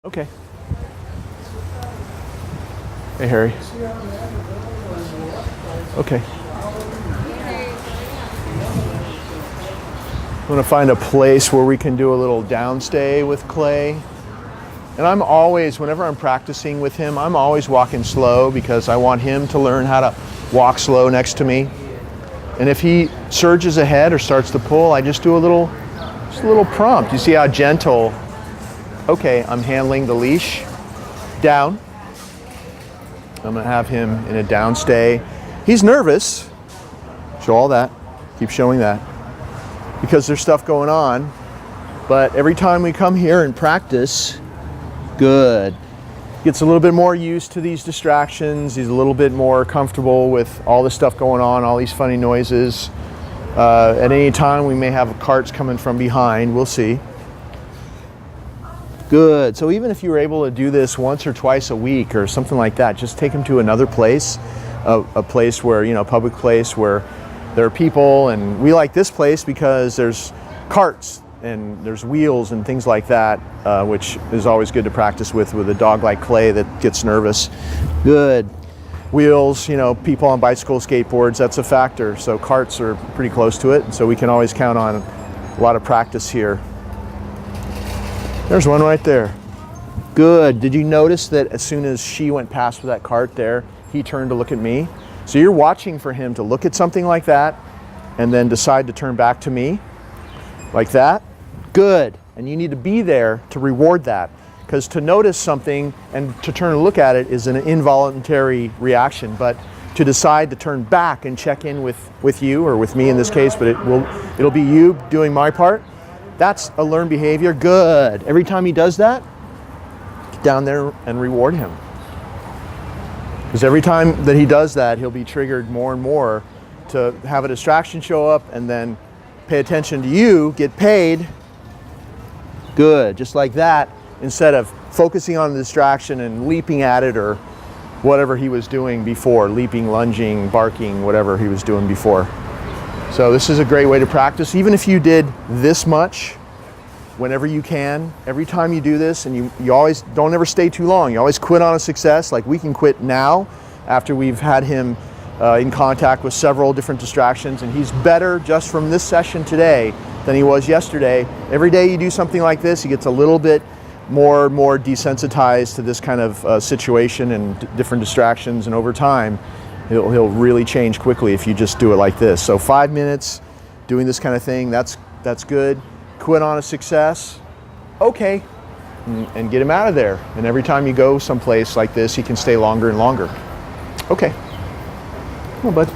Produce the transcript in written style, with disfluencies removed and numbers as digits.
Okay. Hey, Harry. Okay. I'm going to find a place where we can do a little downstay with Clay. And I'm always, whenever I'm practicing with him, I'm always walking slow because I want him to learn how to walk slow next to me. And if he surges ahead or starts to pull, I just do a little prompt. You see how gentle? Okay, I'm handling the leash down. I'm going to have him in a downstay. He's nervous. Show all that. Keep showing that. Because there's stuff going on. But every time we come here and practice, good. Gets a little bit more used to these distractions. He's a little bit more comfortable with all this stuff going on, all these funny noises. At any time we may have carts coming from behind. We'll see. Good. So even if you were able to do this once or twice a week or something like that, just take him to another place, a place where, you know, public place where there are people. And we like this place because there's carts and there's wheels and things like that, which is always good to practice with a dog like Clay that gets nervous. Good. Wheels, you know, people on bicycles, skateboards, that's a factor. So carts are pretty close to it. So we can always count on a lot of practice here. There's one right there. Good. Did you notice that as soon as she went past with that cart there, he turned to look at me? So you're watching for him to look at something like that and then decide to turn back to me like that. Good. And you need to be there to reward that, because to notice something and to turn and look at it is an involuntary reaction, but to decide to turn back and check in with you, or with me in this case, but it'll be you doing my part. That's a learned behavior. Good. Every time he does that, get down there and reward him. Because every time that he does that, he'll be triggered more and more to have a distraction show up and then pay attention to you, get paid. Good. Just like that, instead of focusing on the distraction and leaping at it or whatever he was doing before, leaping, lunging, barking, whatever he was doing before. So this is a great way to practice. Even if you did this much, whenever you can, every time you do this, and you always don't ever stay too long. You always quit on a success. Like we can quit now after we've had him in contact with several different distractions, and he's better just from this session today than he was yesterday. Every day you do something like this, he gets a little bit more desensitized to this kind of situation and different distractions, and over time he'll really change quickly if you just do it like this. So 5 minutes doing this kind of thing, that's good. Quit on a success, okay, and get him out of there. And every time you go someplace like this, he can stay longer and longer. Okay. Come on, bud.